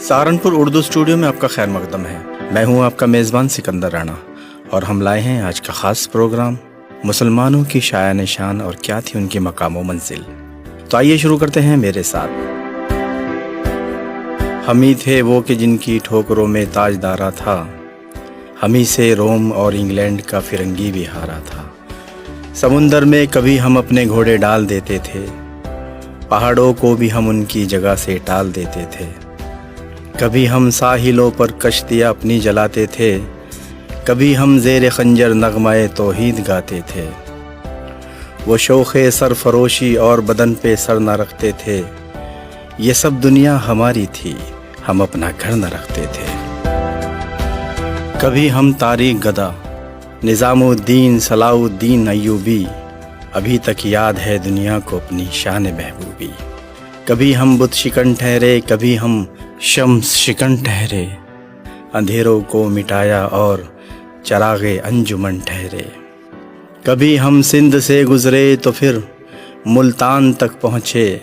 Saharanpur Urdu studio میں آپ کا خیر مقدم ہے۔ میں ہوں آپ کا میزبان سکندر رانا، اور ہم لائے ہیں آج کا خاص پروگرام مسلمانوں کی شایان شان اور کیا تھی ان کی مقام و منزل۔ تو آئیے شروع کرتے ہیں میرے ساتھ۔ ہم ہی تھے وہ کہ جن کی ٹھوکروں میں تاج دارا تھا، ہم ہی سے روم اور انگلینڈ کا فرنگی بھی ہارا تھا۔ سمندر میں کبھی ہم اپنے گھوڑے ڈال دیتے تھے، پہاڑوں کو بھی ہم ان کی جگہ سے ٹال دیتے تھے۔ کبھی ہم ساحلوں پر کشتیاں اپنی جلاتے تھے، کبھی ہم زیر خنجر نغمہ توحید گاتے تھے۔ وہ شوق سرفروشی اور بدن پہ سر نہ رکھتے تھے، یہ سب دنیا ہماری تھی، ہم اپنا گھر نہ رکھتے تھے۔ کبھی ہم تاریخ گدا نظام الدین صلاح الدین ایوبی، ابھی تک یاد ہے دنیا کو اپنی شان محبوبی۔ کبھی ہم بت شکن ٹھہرے، کبھی ہم شمس شکن ٹھہرے، اندھیروں کو مٹایا اور چراغ انجمن ٹھہرے۔ کبھی ہم سندھ سے گزرے تو پھر ملتان تک پہنچے،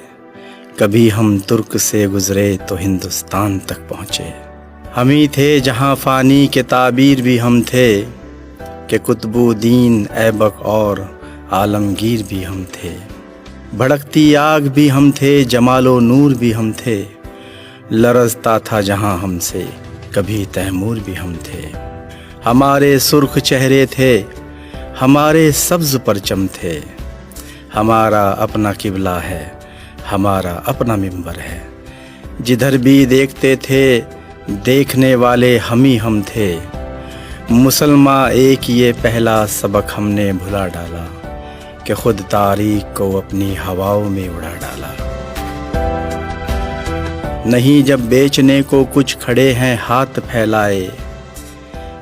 کبھی ہم ترک سے گزرے تو ہندوستان تک پہنچے۔ ہم ہی تھے جہاں فانی کے تعبیر بھی ہم تھے، کہ قطب الدین ایبک اور عالمگیر بھی ہم تھے۔ بھڑکتی آگ بھی ہم تھے، جمال و نور بھی ہم تھے، لرزتا تھا جہاں ہم سے کبھی تیمور بھی ہم تھے۔ ہمارے سرخ چہرے تھے، ہمارے سبز پرچم تھے، ہمارا اپنا قبلہ ہے، ہمارا اپنا منبر ہے۔ جدھر بھی دیکھتے تھے دیکھنے والے ہم تھے، مسلماں ایک یہ پہلا سبق ہم نے بھلا ڈالا، کہ خود تاریخ کو اپنی ہواؤں میں اڑا ڈالا۔ نہیں جب بیچنے کو کچھ کھڑے ہیں ہاتھ پھیلائے،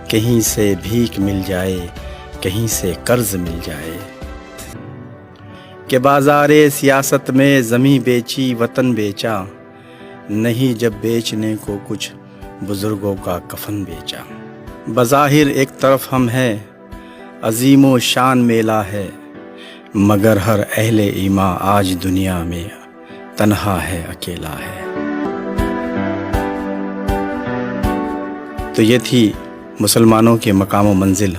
کہیں سے بھیک مل جائے، کہیں سے قرض مل جائے۔ کہ بازار سیاست میں زمیں بیچی وطن بیچا، نہیں جب بیچنے کو کچھ بزرگوں کا کفن بیچا۔ بظاہر ایک طرف ہم ہیں، عظیم و شان میلہ ہے، مگر ہر اہل ایمان آج دنیا میں تنہا ہے، اکیلا ہے۔ تو یہ تھی مسلمانوں کے مقام و منزل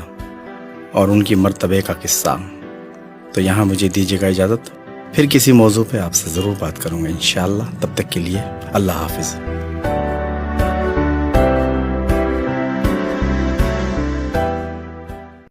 اور ان کی مرتبے کا قصہ۔ تو یہاں مجھے دیجیے گا اجازت، پھر کسی موضوع پہ آپ سے ضرور بات کروں گا انشاءاللہ۔ تب تک کے لیے اللہ حافظ۔